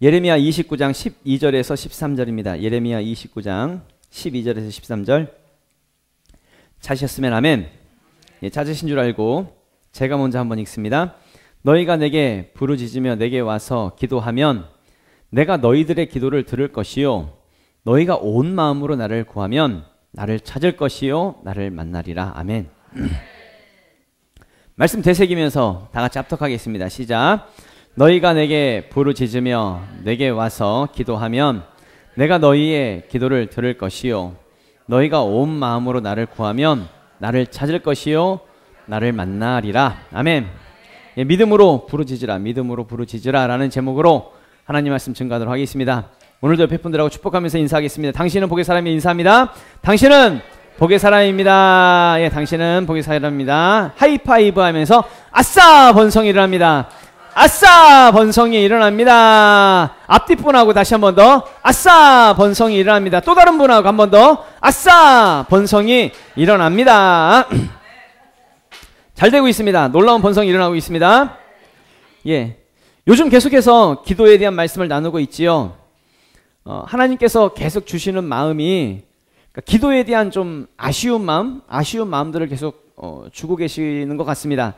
예레미야 29장 12절에서 13절입니다. 예레미야 29장 12절에서 13절. 찾으셨으면 아멘. 예, 찾으신 줄 알고 제가 먼저 한번 읽습니다. 너희가 내게 부르짖으며 내게 와서 기도하면 내가 너희들의 기도를 들을 것이요 너희가 온 마음으로 나를 구하면 나를 찾을 것이요 나를 만나리라. 아멘. 말씀 되새기면서 다 같이 합독하겠습니다. 시작. 너희가 내게 부르짖으며 내게 와서 기도하면 내가 너희의 기도를 들을 것이요 너희가 온 마음으로 나를 구하면 나를 찾을 것이요 나를 만나리라. 아멘. 예, 믿음으로 부르짖으라, 믿음으로 부르짖으라 라는 제목으로 하나님 말씀 증거하도록 하겠습니다. 오늘도 옆에 분들하고 축복하면서 인사하겠습니다. 당신은 복의 사람이 인사합니다. 당신은 복의 사람입니다. 예, 당신은 복의 사람입니다. 하이파이브 하면서 아싸 번성이 일어납니다. 아싸 번성이 일어납니다. 앞뒤 분하고 다시 한 번 더 아싸 번성이 일어납니다. 또 다른 분하고 한 번 더 아싸 번성이 일어납니다. 잘 되고 있습니다. 놀라운 번성이 일어나고 있습니다. 예, 요즘 계속해서 기도에 대한 말씀을 나누고 있지요. 하나님께서 계속 주시는 마음이 그러니까 기도에 대한 좀 아쉬운 마음들을 계속 주고 계시는 것 같습니다.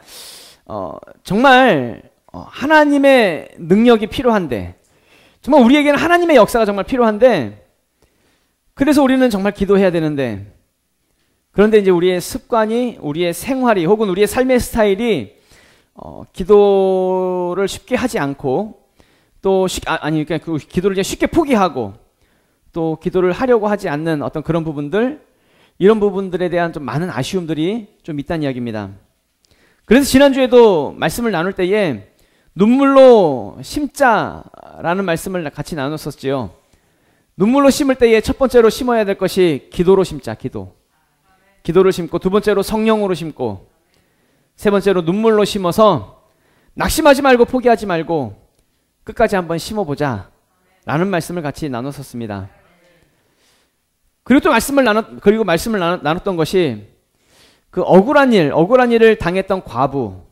정말 하나님의 능력이 필요한데, 정말 우리에게는 하나님의 역사가 정말 필요한데, 그래서 우리는 정말 기도해야 되는데, 그런데 이제 우리의 습관이, 우리의 생활이 혹은 우리의 삶의 스타일이 기도를 쉽게 하지 않고 또 그러니까 그 기도를 이제 쉽게 포기하고 또 기도를 하려고 하지 않는 어떤 그런 부분들, 이런 부분들에 대한 좀 많은 아쉬움들이 좀 있다는 이야기입니다. 그래서 지난주에도 말씀을 나눌 때에 눈물로 심자라는 말씀을 같이 나눴었지요. 눈물로 심을 때에 첫 번째로 심어야 될 것이 기도로 심자, 기도를 심고, 두 번째로 성령으로 심고, 세 번째로 눈물로 심어서 낙심하지 말고 포기하지 말고 끝까지 한번 심어보자 라는 말씀을 같이 나눴었습니다. 그리고 또 말씀을 나눴던 것이 그 억울한 일을 당했던 과부,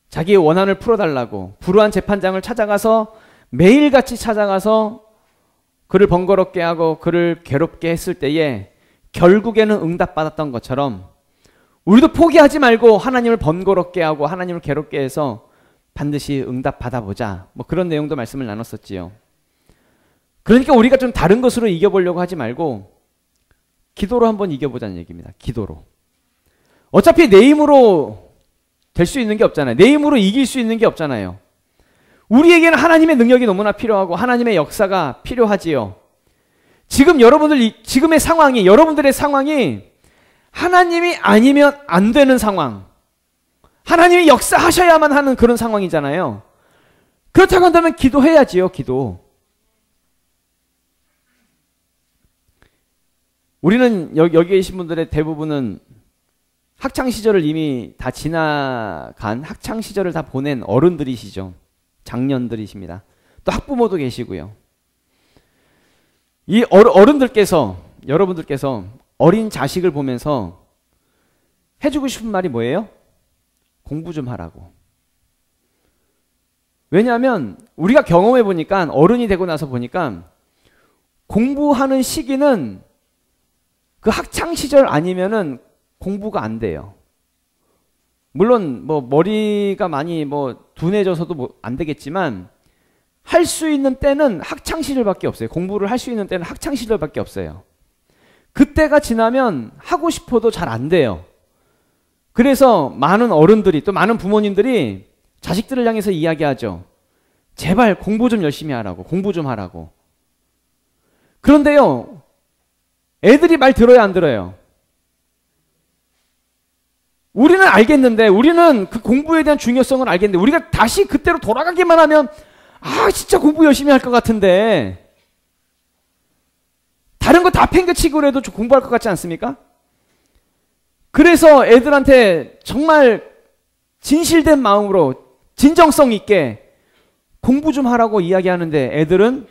자기의 원한을 풀어달라고 불우한 재판장을 찾아가서 매일같이 찾아가서 그를 번거롭게 하고 그를 괴롭게 했을 때에 결국에는 응답받았던 것처럼 우리도 포기하지 말고 하나님을 번거롭게 하고 하나님을 괴롭게 해서 반드시 응답받아보자, 뭐 그런 내용도 말씀을 나눴었지요. 그러니까 우리가 좀 다른 것으로 이겨보려고 하지 말고 기도로 한번 이겨보자는 얘기입니다. 기도로. 어차피 내 힘으로 될 수 있는 게 없잖아요. 내 힘으로 이길 수 있는 게 없잖아요. 우리에게는 하나님의 능력이 너무나 필요하고 하나님의 역사가 필요하지요. 지금 지금의 상황이, 여러분들의 상황이 하나님이 아니면 안 되는 상황, 하나님이 역사하셔야만 하는 그런 상황이잖아요. 그렇다고 한다면 기도해야지요. 기도. 우리는 여기 계신 분들의 대부분은 학창시절을 이미 다 지나간, 학창시절을 다 보낸 어른들이시죠. 장년들이십니다. 또 학부모도 계시고요. 이 여러분들께서 어린 자식을 보면서 해주고 싶은 말이 뭐예요? 공부 좀 하라고. 왜냐하면 우리가 경험해 보니까, 어른이 되고 나서 보니까 공부하는 시기는 그 학창시절 아니면은 공부가 안 돼요. 물론 뭐 머리가 많이 뭐 둔해져서도 뭐 안 되겠지만 할 수 있는 때는 학창시절밖에 없어요. 공부를 할 수 있는 때는 학창시절밖에 없어요. 그때가 지나면 하고 싶어도 잘 안 돼요. 그래서 많은 어른들이, 또 많은 부모님들이 자식들을 향해서 이야기하죠. 제발 공부 좀 열심히 하라고, 공부 좀 하라고. 그런데요, 애들이 말 들어요, 안 들어요? 우리는 알겠는데, 우리는 그 공부에 대한 중요성을 알겠는데, 우리가 다시 그때로 돌아가기만 하면 진짜 공부 열심히 할 것 같은데, 다른 거 다 팽개치고 해도 공부할 것 같지 않습니까? 그래서 애들한테 정말 진실된 마음으로 진정성 있게 공부 좀 하라고 이야기하는데 애들은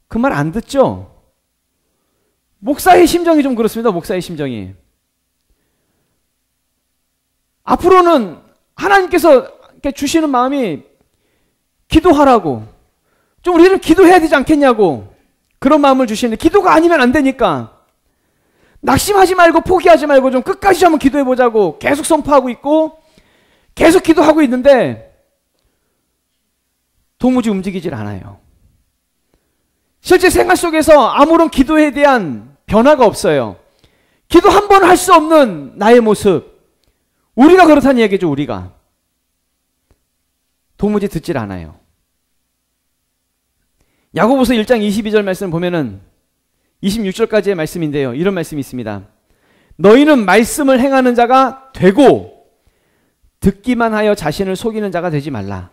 그 말 안 듣죠? 목사의 심정이 좀 그렇습니다. 목사의 심정이. 앞으로는 하나님께서 주시는 마음이 기도하라고, 좀 우리는 기도해야 되지 않겠냐고 그런 마음을 주시는데 기도가 아니면 안 되니까 낙심하지 말고 포기하지 말고 좀 끝까지 한번 기도해 보자고 계속 선포하고 있고 계속 기도하고 있는데 도무지 움직이질 않아요. 실제 생활 속에서 아무런 기도에 대한 변화가 없어요. 기도 한 번 할 수 없는 나의 모습. 우리가 그렇다는 얘기죠. 우리가. 도무지 듣질 않아요. 야고보서 1장 22절 말씀 보면은 26절까지의 말씀인데요. 이런 말씀이 있습니다. 너희는 말씀을 행하는 자가 되고 듣기만 하여 자신을 속이는 자가 되지 말라.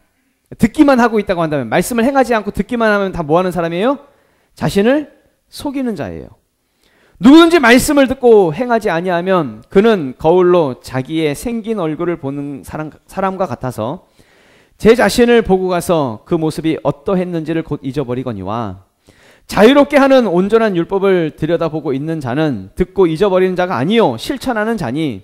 듣기만 하고 있다고 한다면 말씀을 행하지 않고 듣기만 하면 다 뭐 하는 사람이에요? 자신을 속이는 자예요. 누구든지 말씀을 듣고 행하지 아니하면 그는 거울로 자기의 생긴 얼굴을 보는 사람과 같아서 제 자신을 보고 가서 그 모습이 어떠했는지를 곧 잊어버리거니와 자유롭게 하는 온전한 율법을 들여다보고 있는 자는 듣고 잊어버리는 자가 아니요 실천하는 자니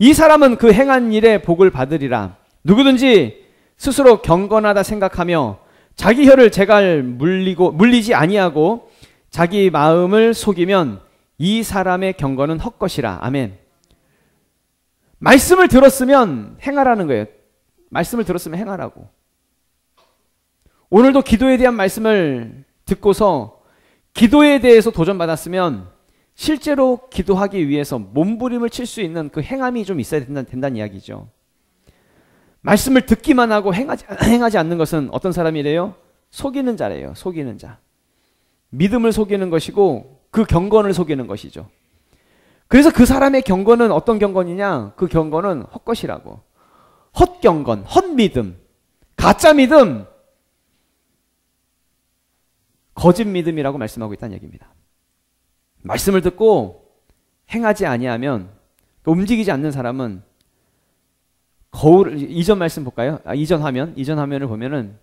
이 사람은 그 행한 일에 복을 받으리라. 누구든지 스스로 경건하다 생각하며 자기 혀를 제갈 물리지 아니하고 자기 마음을 속이면 이 사람의 경건은 헛것이라. 아멘. 말씀을 들었으면 행하라는 거예요. 말씀을 들었으면 행하라고. 오늘도 기도에 대한 말씀을 듣고서 기도에 대해서 도전받았으면 실제로 기도하기 위해서 몸부림을 칠 수 있는 그 행함이 좀 있어야 된다는 이야기죠. 말씀을 듣기만 하고 행하지 않는 것은 어떤 사람이래요? 속이는 자래요. 속이는 자. 믿음을 속이는 것이고 그 경건을 속이는 것이죠. 그래서 그 사람의 경건은 어떤 경건이냐? 그 경건은 헛것이라고. 헛경건, 헛믿음, 가짜 믿음, 거짓 믿음이라고 말씀하고 있다는 얘기입니다. 말씀을 듣고 행하지 아니하면 움직이지 않는 사람은 이전 말씀 볼까요? 이전 화면을 보면은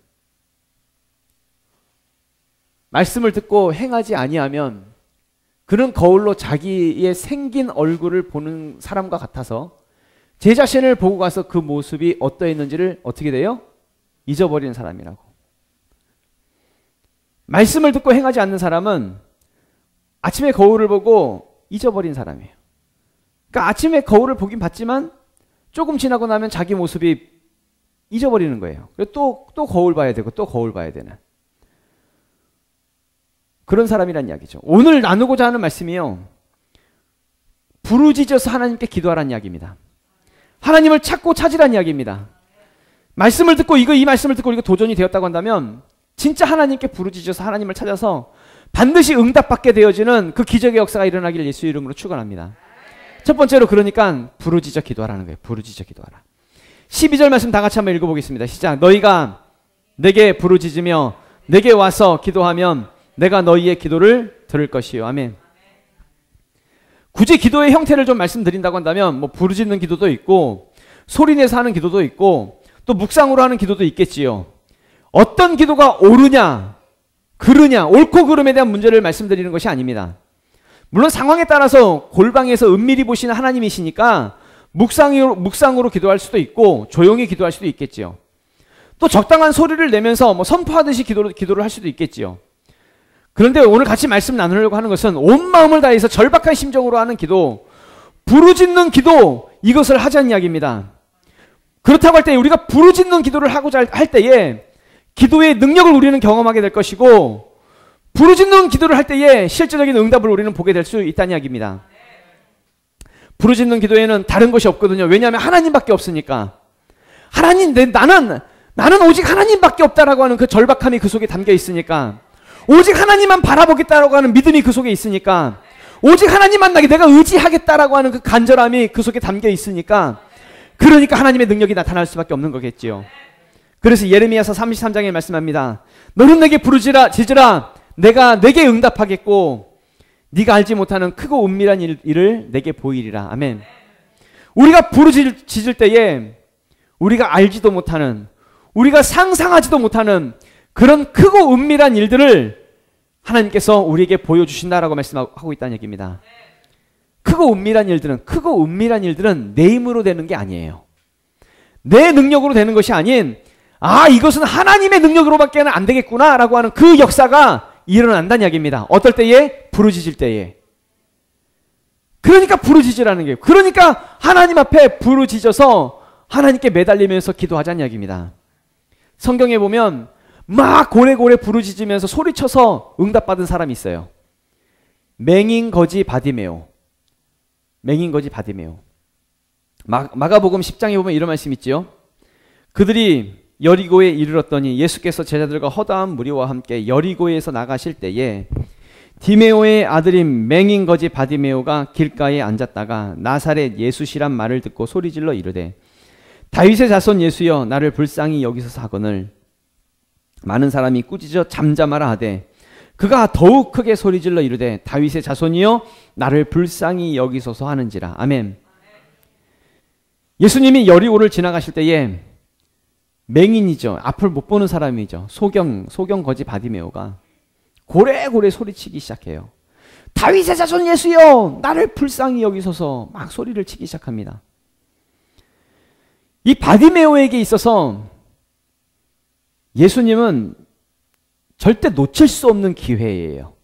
말씀을 듣고 행하지 아니하면 그는 거울로 자기의 생긴 얼굴을 보는 사람과 같아서 제 자신을 보고 가서 그 모습이 어떠했는지를 어떻게 돼요? 잊어버리는 사람이라고. 말씀을 듣고 행하지 않는 사람은 아침에 거울을 보고 잊어버린 사람이에요. 그러니까 아침에 거울을 보긴 봤지만 조금 지나고 나면 자기 모습이 잊어버리는 거예요. 또 거울 봐야 되고 또 거울 봐야 되는 그런 사람이란 이야기죠. 오늘 나누고자 하는 말씀이요. 부르짖어서 하나님께 기도하라는 이야기입니다. 하나님을 찾고 찾으라는 이야기입니다. 말씀을 듣고 이 말씀을 듣고 이거 도전이 되었다고 한다면 진짜 하나님께 부르짖어서 하나님을 찾아서 반드시 응답받게 되어지는 그 기적의 역사가 일어나기를 예수 이름으로 축원합니다. 첫 번째로 그러니까 부르짖어 기도하라는 거예요. 부르짖어 기도하라. 12절 말씀 다 같이 한번 읽어보겠습니다. 시작. 너희가 내게 부르짖으며 내게 와서 기도하면 내가 너희의 기도를 들을 것이요. 아멘. 굳이 기도의 형태를 좀 말씀드린다고 한다면 뭐 부르짖는 기도도 있고 소리내서 하는 기도도 있고 또 묵상으로 하는 기도도 있겠지요. 어떤 기도가 옳으냐 그르냐 옳고 그름에 대한 문제를 말씀드리는 것이 아닙니다. 물론 상황에 따라서 골방에서 은밀히 보시는 하나님이시니까 묵상으로 기도할 수도 있고 조용히 기도할 수도 있겠지요. 또 적당한 소리를 내면서 뭐 선포하듯이 기도를 할 수도 있겠지요. 그런데 오늘 같이 말씀 나누려고 하는 것은 온 마음을 다해서 절박한 심정으로 하는 기도, 부르짖는 기도, 이것을 하자는 이야기입니다. 그렇다고 할 때 우리가 부르짖는 기도를 하고자 할 때에 기도의 능력을 우리는 경험하게 될 것이고 부르짖는 기도를 할 때에 실제적인 응답을 우리는 보게 될 수 있다는 이야기입니다. 부르짖는 기도에는 다른 것이 없거든요. 왜냐하면 하나님밖에 없으니까. 나는 오직 하나님밖에 없다라고 하는 그 절박함이 그 속에 담겨 있으니까. 오직 하나님만 바라보겠다라고 하는 믿음이 그 속에 있으니까. 오직 하나님만 내가 의지하겠다라고 하는 그 간절함이 그 속에 담겨 있으니까. 그러니까 하나님의 능력이 나타날 수밖에 없는 거겠지요. 그래서 예레미야서 33장에 말씀합니다. 너는 내게 부르짖으라 내가 내게 응답하겠고 네가 알지 못하는 크고 은밀한 일을 내게 보이리라. 아멘. 우리가 부르짖을 때에 우리가 알지도 못하는 우리가 상상하지도 못하는 그런 크고 은밀한 일들을 하나님께서 우리에게 보여주신다라고 말씀하고 있다는 얘기입니다. 크고 은밀한 일들은 내 힘으로 되는 게 아니에요. 내 능력으로 되는 것이 아닌 아, 이것은 하나님의 능력으로밖에는 안 되겠구나 라고 하는 그 역사가 일어난다는 이야기입니다. 어떨 때에? 부르짖을 때에. 그러니까 부르짖으라는 거예요. 그러니까 하나님 앞에 부르짖어서 하나님께 매달리면서 기도하자는 이야기입니다. 성경에 보면 막 고래고래 부르짖으면서 소리쳐서 응답받은 사람이 있어요. 맹인거지 바디메오. 맹인거지 바디메오. 마가복음 10장에 보면 이런 말씀 있지요. 그들이 여리고에 이르렀더니 예수께서 제자들과 허다한 무리와 함께 여리고에서 나가실 때에 디메오의 아들인 맹인거지 바디메오가 길가에 앉았다가 나사렛 예수시란 말을 듣고 소리질러 이르되 다윗의 자손 예수여 나를 불쌍히 여기소서 하거늘 많은 사람이 꾸짖어 잠잠하라 하되 그가 더욱 크게 소리질러 이르되 다윗의 자손이여 나를 불쌍히 여기소서 하는지라. 아멘. 예수님이 여리고를 지나가실 때에 맹인이죠. 앞을 못 보는 사람이죠. 소경거지 바디메오가 고래고래 소리치기 시작해요. 다윗의 자손 예수여 나를 불쌍히 여기소서 막 소리를 치기 시작합니다. 이 바디메오에게 있어서 예수님은 절대 놓칠 수 없는 기회예요.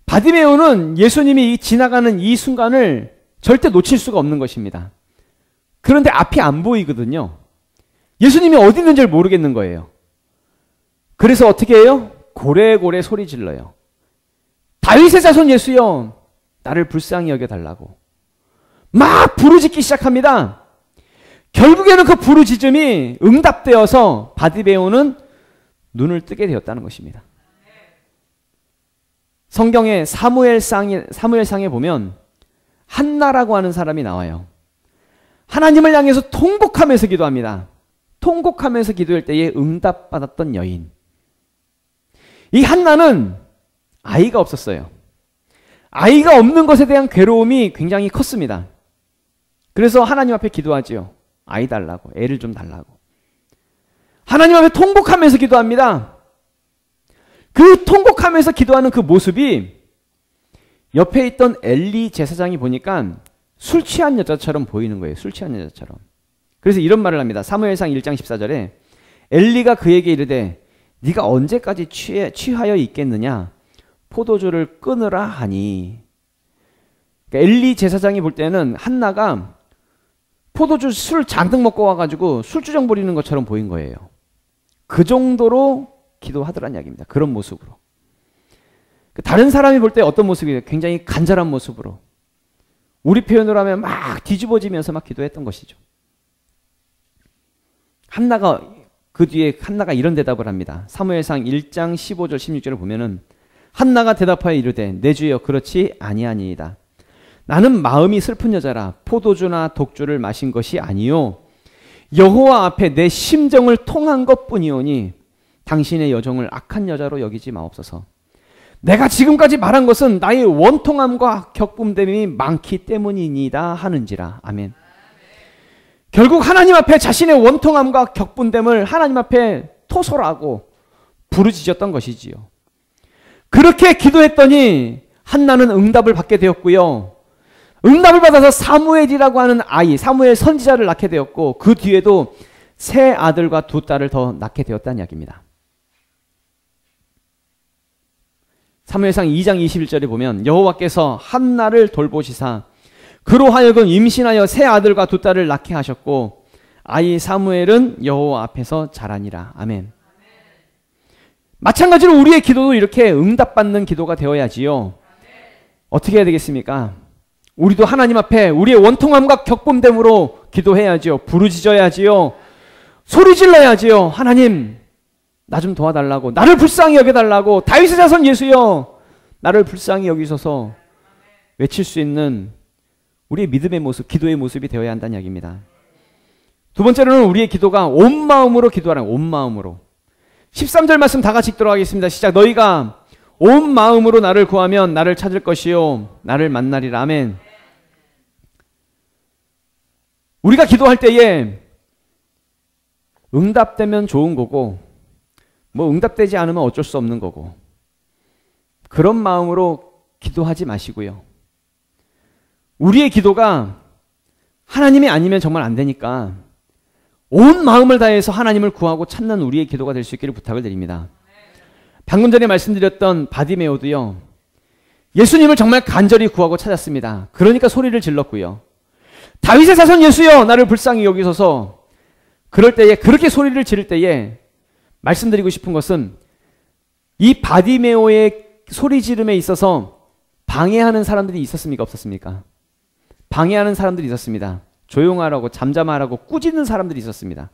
바디메오는 예수님이 지나가는 이 순간을 절대 놓칠 수가 없는 것입니다. 그런데 앞이 안 보이거든요. 예수님이 어디 있는지를 모르겠는 거예요. 그래서 어떻게 해요? 고래고래 소리 질러요. 다윗의 자손 예수여 나를 불쌍히 여겨달라고 막 부르짖기 시작합니다. 결국에는 그 부르짖음이 응답되어서 바디메오는 눈을 뜨게 되었다는 것입니다. 성경의 사무엘상에 보면 한나라고 하는 사람이 나와요. 하나님을 향해서 통곡하면서 기도합니다. 통곡하면서 기도할 때에 응답받았던 여인. 이 한나는 아이가 없었어요. 아이가 없는 것에 대한 괴로움이 굉장히 컸습니다. 그래서 하나님 앞에 기도하지요. 아이 달라고, 애를 좀 달라고. 하나님 앞에 통곡하면서 기도합니다. 그 통곡하면서 기도하는 그 모습이 옆에 있던 엘리 제사장이 보니까 술 취한 여자처럼 보이는 거예요. 술 취한 여자처럼. 그래서 이런 말을 합니다. 사무엘상 1장 14절에 엘리가 그에게 이르되 네가 언제까지 취하여 있겠느냐? 포도주를 끊으라 하니. 그러니까 엘리 제사장이 볼 때는 한나가 포도주 술 잔뜩 먹고 와가지고 술주정 부리는 것처럼 보인 거예요. 그 정도로 기도하더란 이야기입니다. 그런 모습으로. 다른 사람이 볼 때 어떤 모습이에요? 굉장히 간절한 모습으로. 우리 표현으로 하면 막 뒤집어지면서 막 기도했던 것이죠. 한나가 그 뒤에 한나가 이런 대답을 합니다. 사무엘상 1장 15절 16절을 보면은 한나가 대답하여 이르되 내 주여 그렇지 아니하니이다. 나는 마음이 슬픈 여자라 포도주나 독주를 마신 것이 아니요 여호와 앞에 내 심정을 통한 것뿐이오니 당신의 여정을 악한 여자로 여기지 마옵소서. 내가 지금까지 말한 것은 나의 원통함과 격분됨이 많기 때문이니다 하는지라. 아멘. 결국 하나님 앞에 자신의 원통함과 격분됨을 하나님 앞에 토설하고 부르짖었던 것이지요. 그렇게 기도했더니 한나는 응답을 받게 되었고요. 응답을 받아서 사무엘이라고 하는 아이, 사무엘 선지자를 낳게 되었고 그 뒤에도 세 아들과 두 딸을 더 낳게 되었다는 이야기입니다. 사무엘상 2장 21절에 보면 여호와께서 한나를 돌보시사 그로 하여금 임신하여 세 아들과 두 딸을 낳게 하셨고 아이 사무엘은 여호와 앞에서 자라니라. 아멘. 마찬가지로 우리의 기도도 이렇게 응답받는 기도가 되어야지요. 어떻게 해야 되겠습니까? 우리도 하나님 앞에 우리의 원통함과 격분됨으로 기도해야지요. 부르짖어야지요. 소리질러야지요. 하나님 나 좀 도와달라고, 나를 불쌍히 여겨달라고, 다윗의 자손 예수여 나를 불쌍히 여기소서 외칠 수 있는 우리의 믿음의 모습, 기도의 모습이 되어야 한다는 이야기입니다. 두 번째로는 우리의 기도가 온 마음으로 기도하라는, 온 마음으로. 13절 말씀 다 같이 읽도록 하겠습니다. 시작. 너희가 온 마음으로 나를 구하면 나를 찾을 것이요 나를 만나리라. 아멘. 우리가 기도할 때에 응답되면 좋은 거고 뭐 응답되지 않으면 어쩔 수 없는 거고 그런 마음으로 기도하지 마시고요. 우리의 기도가 하나님이 아니면 정말 안 되니까 온 마음을 다해서 하나님을 구하고 찾는 우리의 기도가 될 수 있기를 부탁을 드립니다. 방금 전에 말씀드렸던 바디메오도요, 예수님을 정말 간절히 구하고 찾았습니다. 그러니까 소리를 질렀고요. 다윗의 자손 예수여 나를 불쌍히 여기소서, 그럴 때에, 그렇게 소리를 지를 때에 말씀드리고 싶은 것은 이 바디메오의 소리 지름에 있어서 방해하는 사람들이 있었습니까? 없었습니까? 방해하는 사람들이 있었습니다. 조용하라고, 잠잠하라고 꾸짖는 사람들이 있었습니다.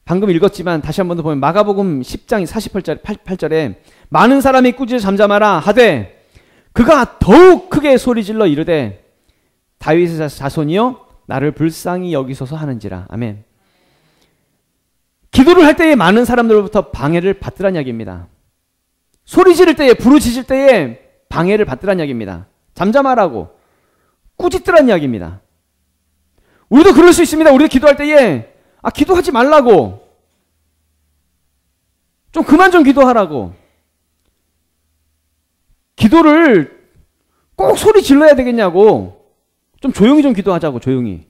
방금 읽었지만 다시 한 번 더 보면 마가복음 10장 48절에 많은 사람이 꾸짖어 잠잠하라 하되 그가 더욱 크게 소리질러 이르되 다윗의 자손이여 나를 불쌍히 여기소서 하는지라. 아멘. 기도를 할 때에 많은 사람들로부터 방해를 받더란 이야기입니다. 소리 지를 때에, 부르짖을 때에 방해를 받더란 이야기입니다. 잠잠하라고 꾸짖더란 이야기입니다. 우리도 그럴 수 있습니다. 우리도 기도할 때에 기도하지 말라고, 좀 그만 좀 기도하라고, 기도를 꼭 소리 질러야 되겠냐고, 좀 조용히 좀 기도하자고, 조용히.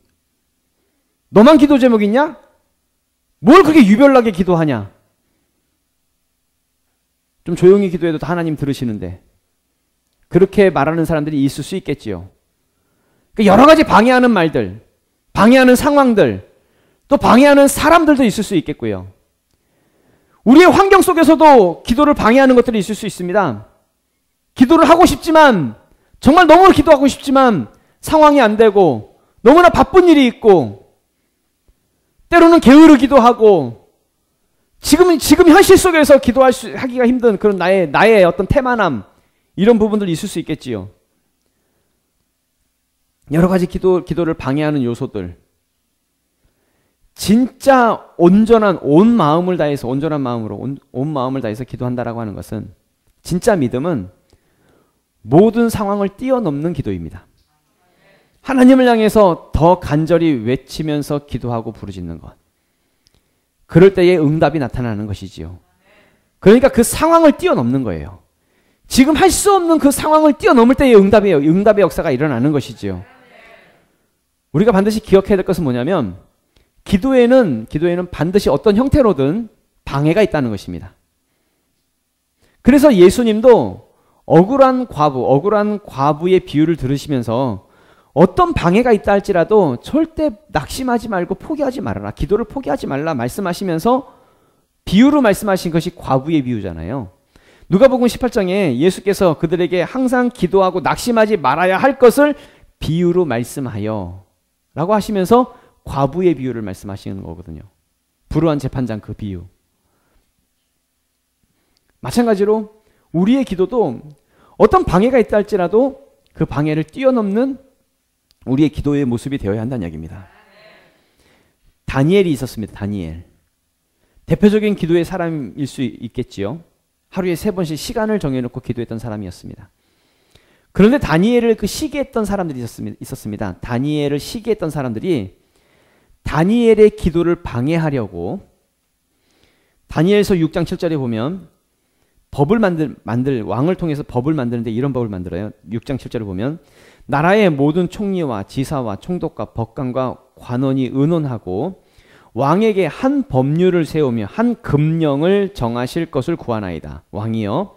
너만 기도 제목 있냐? 뭘 그렇게 유별나게 기도하냐? 좀 조용히 기도해도 다 하나님 들으시는데. 그렇게 말하는 사람들이 있을 수 있겠지요. 여러 가지 방해하는 말들, 방해하는 상황들, 또 방해하는 사람들도 있을 수 있겠고요. 우리의 환경 속에서도 기도를 방해하는 것들이 있을 수 있습니다. 기도를 하고 싶지만, 정말 너무 기도하고 싶지만 상황이 안 되고 너무나 바쁜 일이 있고 때로는 게으르기도 하고 지금 현실 속에서 하기가 힘든 그런 나의 어떤 태만함, 이런 부분들이 있을 수 있겠지요. 여러 가지 기도를 방해하는 요소들. 진짜 온전한 온 마음을 다해서, 온전한 마음으로 온 마음을 다해서 기도한다라고 하는 것은, 진짜 믿음은 모든 상황을 뛰어넘는 기도입니다. 하나님을 향해서 더 간절히 외치면서 기도하고 부르짖는 것. 그럴 때에 응답이 나타나는 것이지요. 그러니까 그 상황을 뛰어넘는 거예요. 지금 할 수 없는 그 상황을 뛰어넘을 때에 응답의 역사가 일어나는 것이지요. 우리가 반드시 기억해야 될 것은 뭐냐면, 기도에는 반드시 어떤 형태로든 방해가 있다는 것입니다. 그래서 예수님도 억울한 과부의 비유를 들으시면서 어떤 방해가 있다 할지라도 절대 낙심하지 말고 포기하지 말아라, 기도를 포기하지 말라 말씀하시면서 비유로 말씀하신 것이 과부의 비유잖아요. 누가복음 18장에 예수께서 그들에게 항상 기도하고 낙심하지 말아야 할 것을 비유로 말씀하여 라고 하시면서 과부의 비유를 말씀하시는 거거든요. 불우한 재판장 그 비유. 마찬가지로 우리의 기도도 어떤 방해가 있다 할지라도 그 방해를 뛰어넘는 우리의 기도의 모습이 되어야 한다는 이야기입니다. 다니엘이 있었습니다. 다니엘. 대표적인 기도의 사람일 수 있겠지요. 하루에 3번씩 시간을 정해놓고 기도했던 사람이었습니다. 그런데 다니엘을 시기했던 사람들이 있었습니다. 다니엘을 시기했던 사람들이 다니엘의 기도를 방해하려고, 다니엘서 6장 7절에 보면 법을 왕을 통해서 법을 만드는데 이런 법을 만들어요. 6장 7절에 보면 나라의 모든 총리와 지사와 총독과 법관과 관원이 의논하고 왕에게 한 법률을 세우며 한 금령을 정하실 것을 구하나이다. 왕이여,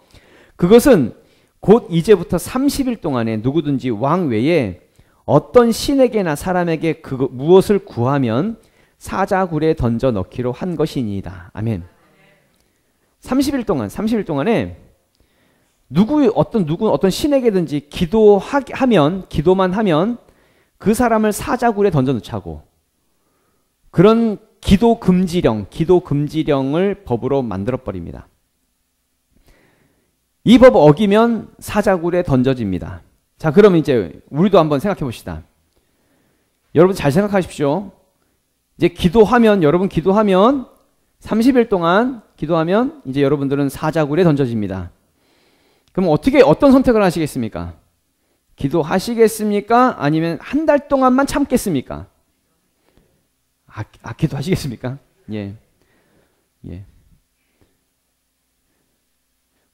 그것은 곧 이제부터 30일 동안에 누구든지 왕 외에 어떤 신에게나 사람에게 무엇을 구하면 사자굴에 던져 넣기로 한 것이니이다. 아멘. 30일 동안에 어떤 신에게든지 기도만 하면 그 사람을 사자굴에 던져 넣자고, 그런 기도 금지령을 법으로 만들어 버립니다. 이 법 어기면 사자굴에 던져집니다. 자, 그럼 이제 우리도 한번 생각해 봅시다. 여러분 잘 생각하십시오. 이제 여러분 기도하면 30일 동안 기도하면 이제 여러분들은 사자굴에 던져집니다. 그럼 어떤 선택을 하시겠습니까? 기도하시겠습니까? 아니면 한 달 동안만 참겠습니까? 기도하시겠습니까? 예.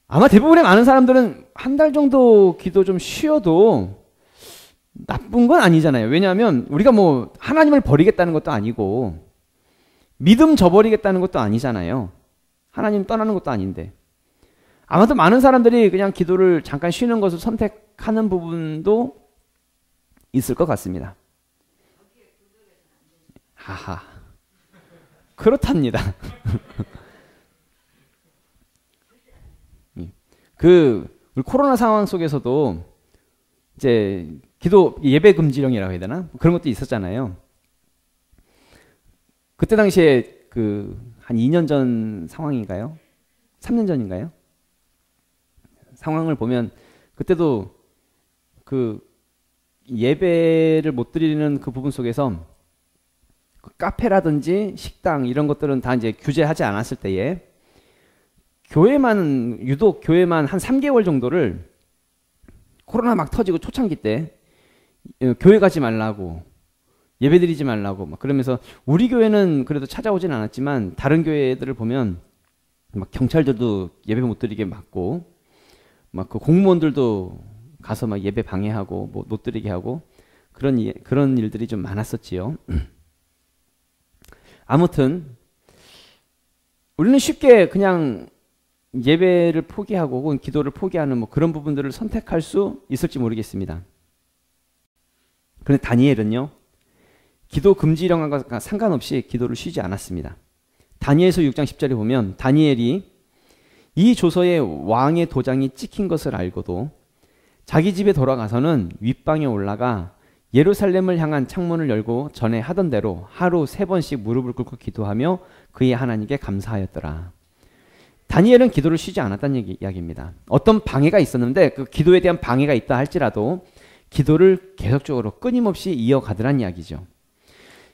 아마 대부분의 많은 사람들은 한 달 정도 기도 좀 쉬어도 나쁜 건 아니잖아요. 왜냐하면 우리가 하나님을 버리겠다는 것도 아니고, 믿음 저버리겠다는 것도 아니잖아요. 하나님 떠나는 것도 아닌데. 아마도 많은 사람들이 그냥 기도를 잠깐 쉬는 것을 선택하는 부분도 있을 것 같습니다. 하하. 그렇답니다. 우리 코로나 상황 속에서도 이제 기도 예배 금지령이라고 해야 되나? 그런 것도 있었잖아요. 그때 당시에 한 2년 전 상황인가요? 3년 전인가요? 상황을 보면 그때도 예배를 못 드리는 그 부분 속에서 카페라든지 식당 이런 것들은 다 이제 규제하지 않았을 때에 유독 교회만 한 3개월 정도를 코로나 막 터지고 초창기 때 교회 가지 말라고 예배 드리지 말라고 막 그러면서 우리 교회는 그래도 찾아오진 않았지만 다른 교회들을 보면 막 경찰들도 예배 못 드리게 막고 막 그 공무원들도 가서 막 예배 방해하고 뭐 못 드리게 하고 그런 일들이 좀 많았었지요. 아무튼 우리는 쉽게 그냥 예배를 포기하고 혹은 기도를 포기하는 뭐 그런 부분들을 선택할 수 있을지 모르겠습니다. 그런데 다니엘은요. 기도 금지령과 상관없이 기도를 쉬지 않았습니다. 다니엘서 6장 10절에 보면 다니엘이 이 조서에 왕의 도장이 찍힌 것을 알고도 자기 집에 돌아가서는 윗방에 올라가 예루살렘을 향한 창문을 열고 전에 하던 대로 하루 3번씩 무릎을 꿇고 기도하며 그의 하나님께 감사하였더라. 다니엘은 기도를 쉬지 않았다는 이야기입니다. 어떤 방해가 있었는데 그 기도에 대한 방해가 있다 할지라도 기도를 계속적으로 끊임없이 이어가더란 이야기죠.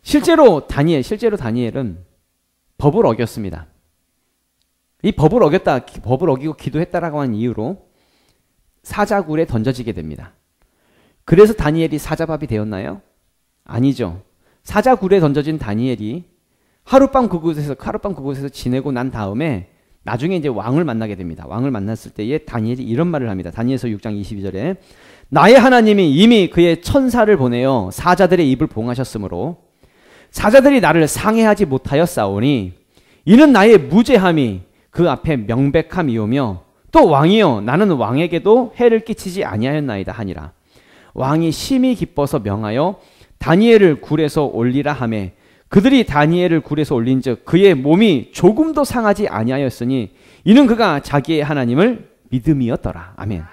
실제로 다니엘은 법을 어겼습니다. 이 법을 어기고 기도했다라고 하는 이유로 사자굴에 던져지게 됩니다. 그래서 다니엘이 사자밥이 되었나요? 아니죠. 사자굴에 던져진 다니엘이 하룻밤 그곳에서 지내고 난 다음에 나중에 이제 왕을 만나게 됩니다. 왕을 만났을 때에 다니엘이 이런 말을 합니다. 다니엘서 6장 22절에 나의 하나님이 이미 그의 천사를 보내어 사자들의 입을 봉하셨으므로 사자들이 나를 상해하지 못하였사오니 이는 나의 무죄함이 그 앞에 명백함이오며 또 왕이여 나는 왕에게도 해를 끼치지 아니하였나이다 하니라. 왕이 심히 기뻐서 명하여 다니엘을 굴에서 올리라 하매 그들이 다니엘을 굴에서 올린즉 그의 몸이 조금도 상하지 아니하였으니 이는 그가 자기의 하나님을 믿음이었더라. 아멘.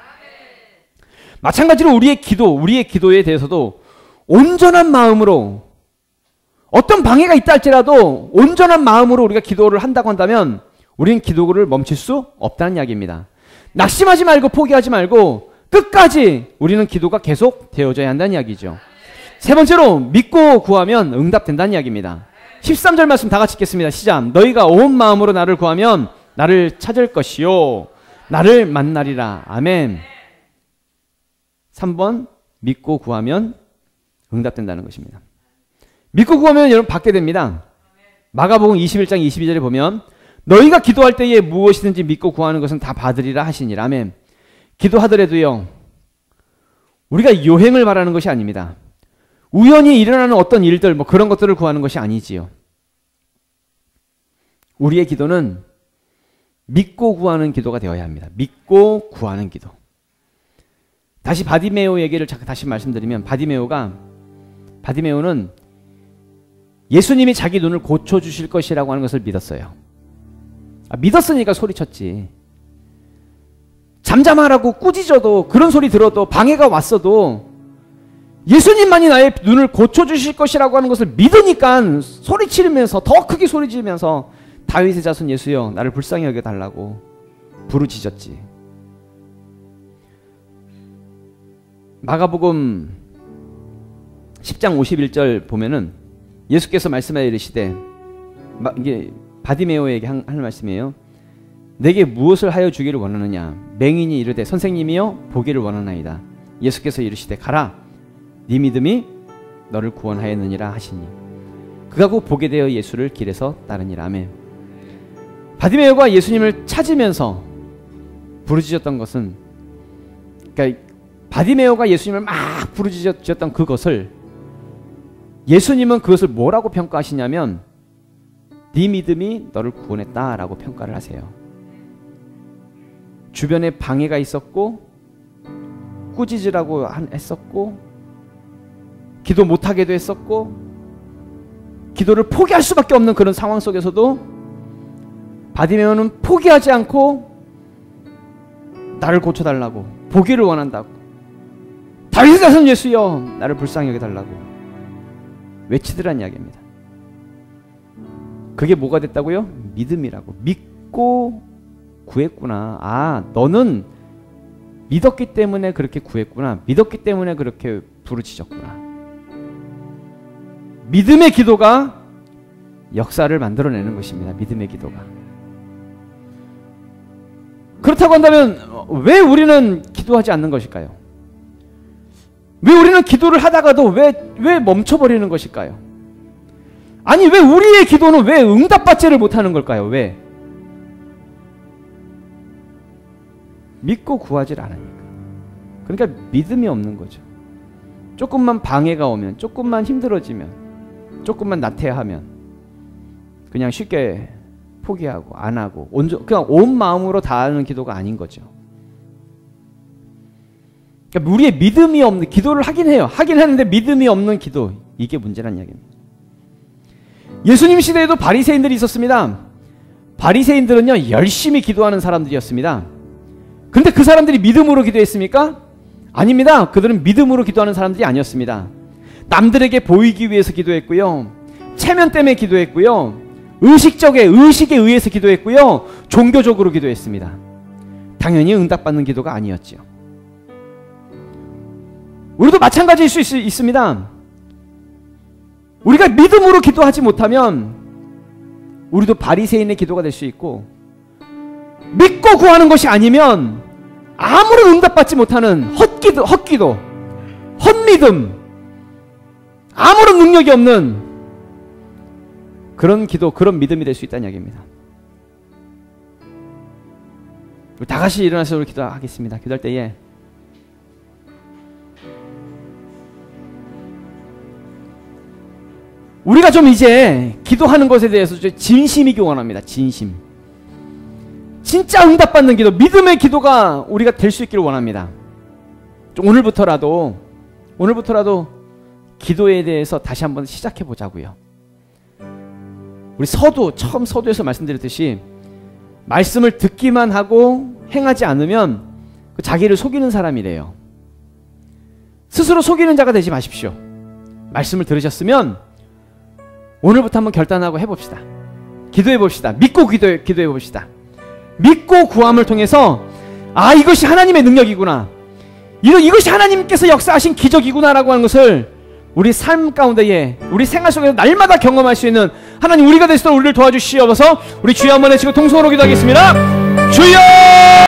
마찬가지로 우리의 기도에 대해서도 온전한 마음으로 어떤 방해가 있다 할지라도 온전한 마음으로 우리가 기도를 한다고 한다면 우리는 기도를 멈출 수 없다는 이야기입니다. 낙심하지 말고 포기하지 말고 끝까지 우리는 기도가 계속 되어져야 한다는 이야기죠. 세 번째로 믿고 구하면 응답된다는 이야기입니다. 13절 말씀 다 같이 읽겠습니다. 시작. 너희가 온 마음으로 나를 구하면 나를 찾을 것이요 나를 만나리라. 아멘. 3번 믿고 구하면 응답된다는 것입니다. 믿고 구하면 여러분 받게 됩니다. 마가복음 21장 22절에 보면 너희가 기도할 때에 무엇이든지 믿고 구하는 것은 다 받으리라 하시니라. 아멘. 기도하더라도요 우리가 요행을 바라는 것이 아닙니다. 우연히 일어나는 어떤 일들 뭐 그런 것들을 구하는 것이 아니지요. 우리의 기도는 믿고 구하는 기도가 되어야 합니다. 믿고 구하는 기도. 다시 바디메오 얘기를 다시 말씀드리면 바디메오는 예수님이 자기 눈을 고쳐주실 것이라고 하는 것을 믿었어요. 믿었으니까 소리쳤지. 잠잠하라고 꾸짖어도 그런 소리 들어도 방해가 왔어도 예수님만이 나의 눈을 고쳐주실 것이라고 하는 것을 믿으니까 소리치면서 더 크게 소리 지르면서 다윗의 자손 예수여 나를 불쌍히 여겨달라고 부르짖었지. 마가복음 10장 51절 보면은 예수께서 말씀하여 이르시되 이게 바디메오에게 하는 말씀이에요. 내게 무엇을 하여 주기를 원하느냐. 맹인이 이르되 선생님이여 보기를 원하나이다. 예수께서 이르시되 가라 네 믿음이 너를 구원하였느니라 하시니 그가 곧 보게 되어 예수를 길에서 따르니라. 아멘. 바디메오가 예수님을 찾으면서 부르짖었던 것은 그러니까 바디메오가 예수님을 막 부르짖었던 그것을 예수님은 그것을 뭐라고 평가하시냐면 네 믿음이 너를 구원했다라고 평가를 하세요. 주변에 방해가 있었고 꾸짖으라고 했었고 기도 못하게도 했었고 기도를 포기할 수밖에 없는 그런 상황 속에서도 바디메오는 포기하지 않고 나를 고쳐달라고, 보기를 원한다고, 다윗의 자손 예수여 나를 불쌍히 여겨달라고 외치더란 이야기입니다. 그게 뭐가 됐다고요? 믿음이라고. 믿고 구했구나. 아, 너는 믿었기 때문에 그렇게 구했구나. 믿었기 때문에 그렇게 부르짖었구나. 믿음의 기도가 역사를 만들어내는 것입니다. 믿음의 기도가. 그렇다고 한다면 왜 우리는 기도하지 않는 것일까요? 왜 우리는 기도를 하다가도 왜 멈춰버리는 것일까요? 아니, 왜 우리의 기도는 왜 응답받지를 못하는 걸까요? 왜? 믿고 구하질 않으니까. 그러니까 믿음이 없는 거죠. 조금만 방해가 오면, 조금만 힘들어지면, 조금만 나태하면 그냥 쉽게 포기하고 안 하고 그냥 온 마음으로 다하는 기도가 아닌 거죠. 그러니까 우리의 믿음이 없는 기도를 하긴 해요. 하긴 하는데 믿음이 없는 기도, 이게 문제란 이야기입니다. 예수님 시대에도 바리새인들이 있었습니다. 바리새인들은요 열심히 기도하는 사람들이었습니다. 근데 그 사람들이 믿음으로 기도했습니까? 아닙니다. 그들은 믿음으로 기도하는 사람들이 아니었습니다. 남들에게 보이기 위해서 기도했고요, 체면 때문에 기도했고요, 의식에 의해서 기도했고요, 종교적으로 기도했습니다. 당연히 응답받는 기도가 아니었죠. 우리도 마찬가지일 수 있습니다. 우리가 믿음으로 기도하지 못하면 우리도 바리새인의 기도가 될 수 있고, 믿고 구하는 것이 아니면 아무런 응답받지 못하는 헛기도, 헛믿음, 아무런 능력이 없는 그런 기도, 그런 믿음이 될 수 있다는 이야기입니다. 우리 다 같이 일어나서 우리 기도하겠습니다. 기도할 때에 우리가 좀 이제 기도하는 것에 대해서 진심이기 원합니다. 진심. 진짜 응답받는 기도, 믿음의 기도가 우리가 될 수 있기를 원합니다. 좀 오늘부터라도 기도에 대해서 다시 한번 시작해 보자고요. 우리 처음 서두에서 말씀드렸듯이 말씀을 듣기만 하고 행하지 않으면 자기를 속이는 사람이래요. 스스로 속이는 자가 되지 마십시오. 말씀을 들으셨으면 오늘부터 한번 결단하고 해봅시다. 기도해 봅시다. 믿고 기도해 봅시다. 믿고 구함을 통해서 아, 이것이 하나님의 능력이구나, 이것이 하나님께서 역사하신 기적이구나라고 하는 것을 우리 삶 가운데에, 우리 생활 속에서 날마다 경험할 수 있는 하나님, 우리가 되시도록 우리를 도와주시옵소서. 우리 주여 한번 외치고 통성으로 기도하겠습니다. 주여!